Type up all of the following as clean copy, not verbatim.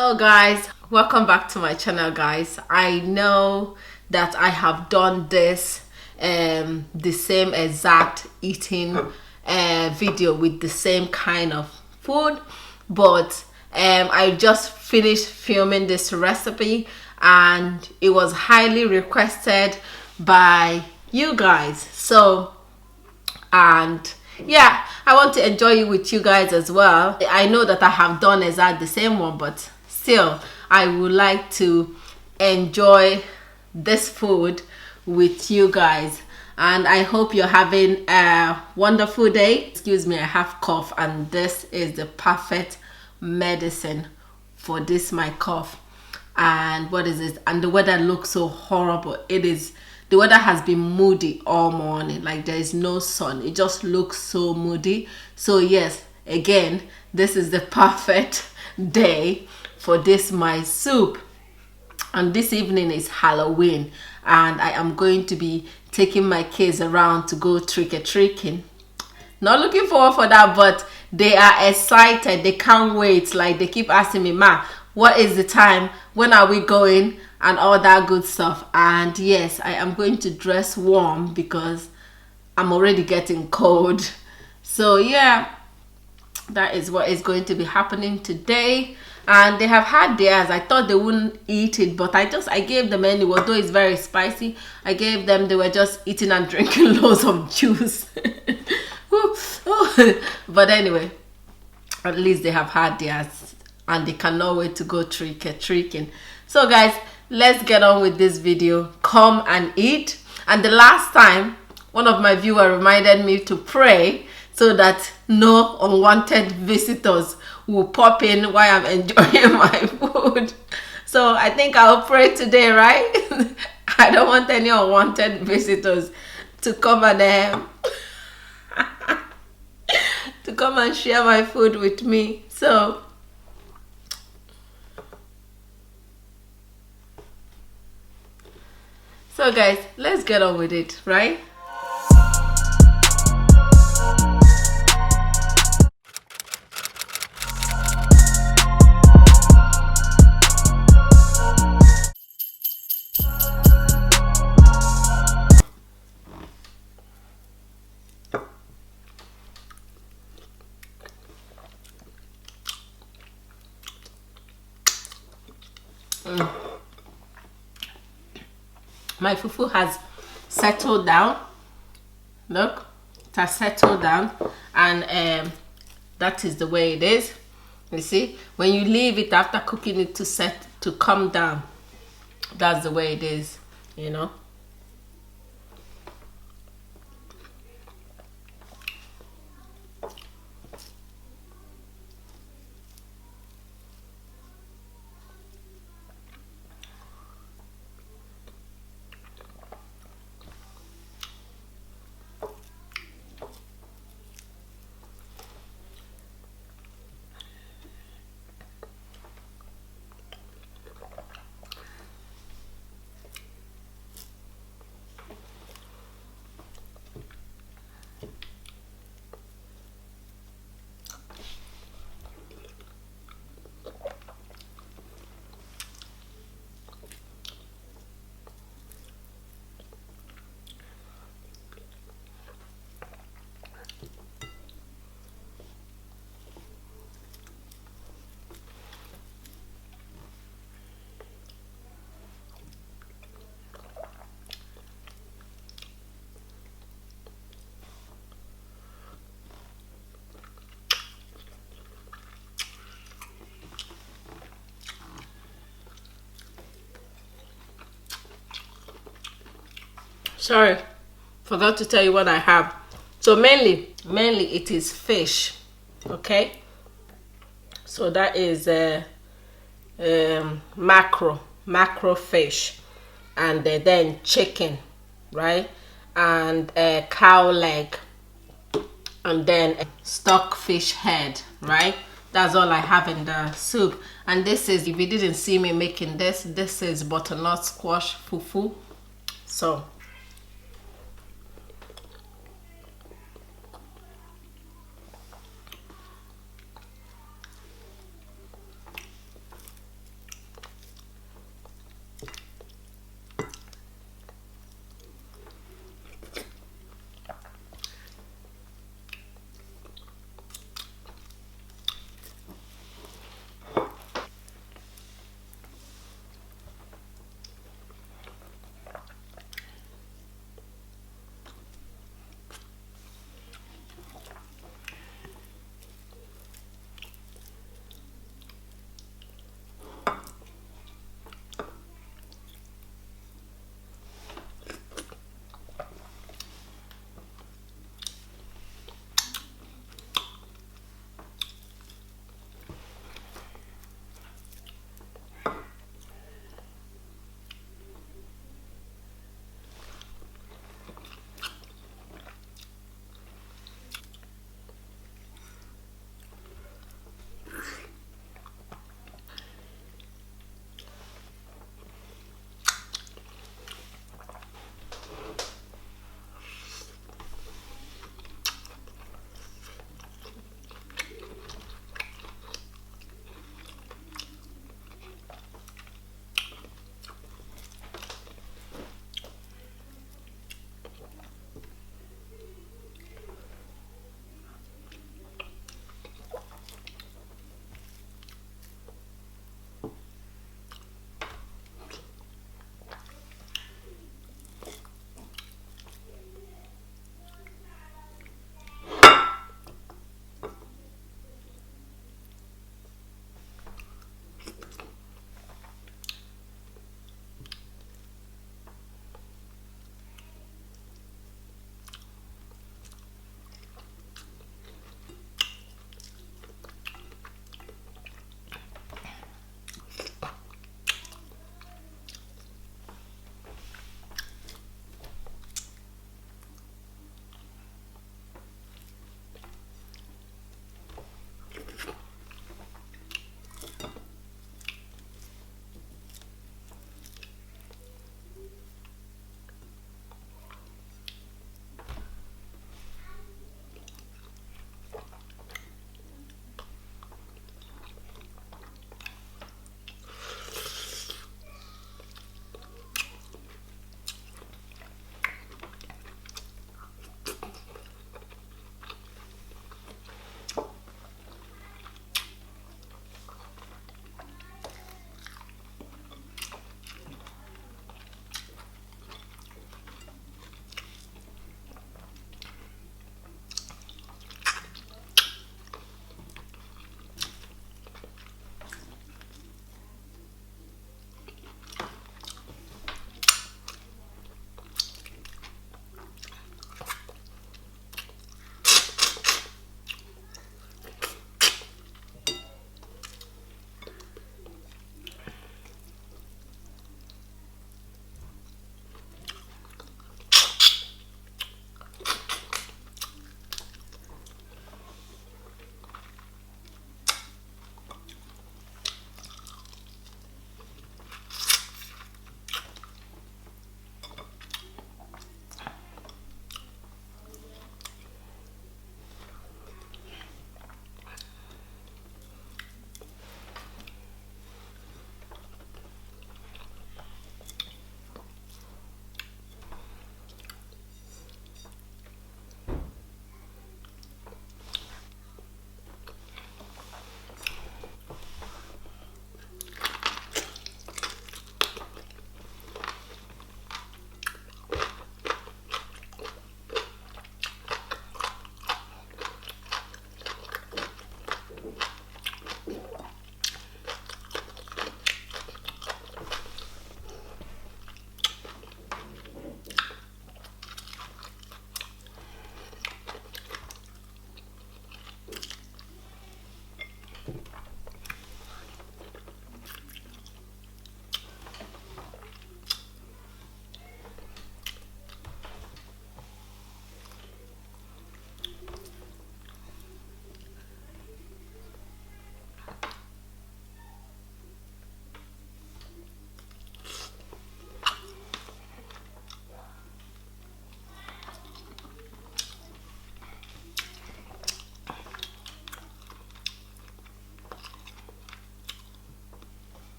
Hello guys, welcome back to my channel guys. I know that I have done this the same exact eating video with the same kind of food, but I just finished filming this recipe and it was highly requested by you guys. So, and yeah, I want to enjoy it with you guys as well. I know that I have done exactly the same one, but still I would like to enjoy this food with you guys, and I hope you're having a wonderful day. Excuse me, I have cough and this is the perfect medicine for this my cough. And what is it? And the weather looks so horrible. It is, the weather has been moody all morning, like there is no sun. It just looks so moody. So yes, again, this is the perfect day for this my soup. And this evening is Halloween and I am going to be taking my kids around to go trick-or-treating. Not looking forward for that, but they are excited. They can't wait. Like, they keep asking me, Ma, what is the time? When are we going? And all that good stuff. And yes, I am going to dress warm because I'm already getting cold. So yeah, that is what is going to be happening today. And they have had theirs. I thought they wouldn't eat it, but I gave them anyway. Although it's very spicy, I gave them. They were just eating and drinking loads of juice. But anyway, at least they have had theirs and they cannot wait to go trick-or-treating. So guys, let's get on with this video. Come and eat. And the last time, one of my viewers reminded me to pray so that no unwanted visitors will pop in while I'm enjoying my food. So I think I'll pray today, right? I don't want any unwanted visitors to come and to come and share my food with me. So guys, let's get on with it, right? My fufu has settled down. Look, it has settled down, and that is the way it is. You see, when you leave it after cooking it to come down, that's the way it is, you know. Sorry, forgot to tell you what I have. So mainly it is fish, okay? So that is macro fish, and then chicken, right? And cow leg, and then stockfish head, right? That's all I have in the soup. And this is, if you didn't see me making this is butternut squash fufu. So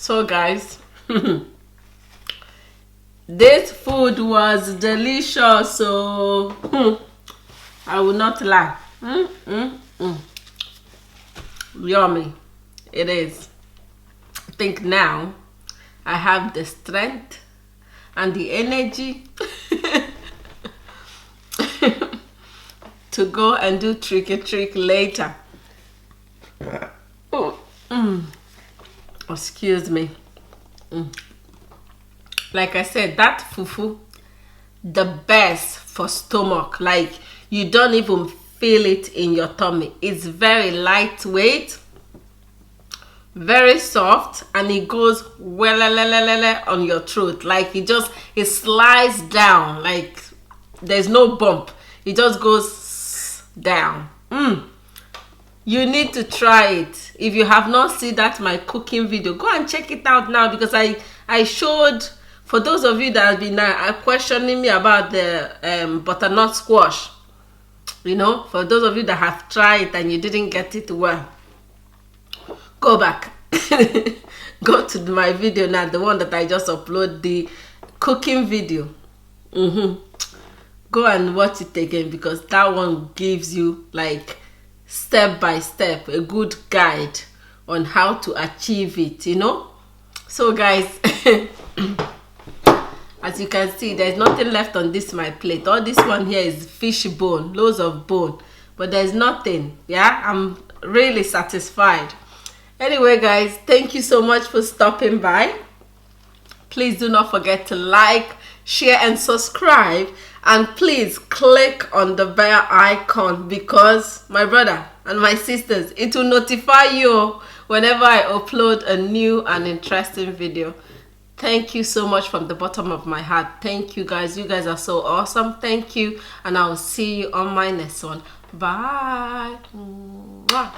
So guys, this food was delicious, so I will not lie. Yummy it is. I think now I have the strength and the energy to go and do trick later. Excuse me. Like I said, that fufu, the best for stomach. Like, you don't even feel it in your tummy. It's very lightweight, very soft, and it goes well on your throat. Like, it slides down. Like, there's no bump. It just goes down. You need to try it. If you have not seen that my cooking video, go and check it out now, because I showed, for those of you that have been questioning me about the butternut squash, you know, for those of you that have tried and you didn't get it well, go back. Go to my video now, the one that I just uploaded, the cooking video. Go and watch it again, because that one gives you like step by step a good guide on how to achieve it, you know. So guys, as you can see, there's nothing left on this my plate. All this one here is fish bone, loads of bone, but there's nothing. Yeah, I'm really satisfied. Anyway guys, thank you so much for stopping by. Please do not forget to like, share and subscribe, and please click on the bell icon, because my brother and my sisters, it will notify you whenever I upload a new and interesting video. Thank you so much from the bottom of my heart. Thank you guys. You guys are so awesome. Thank you, and I will see you on my next one. Bye. Mwah.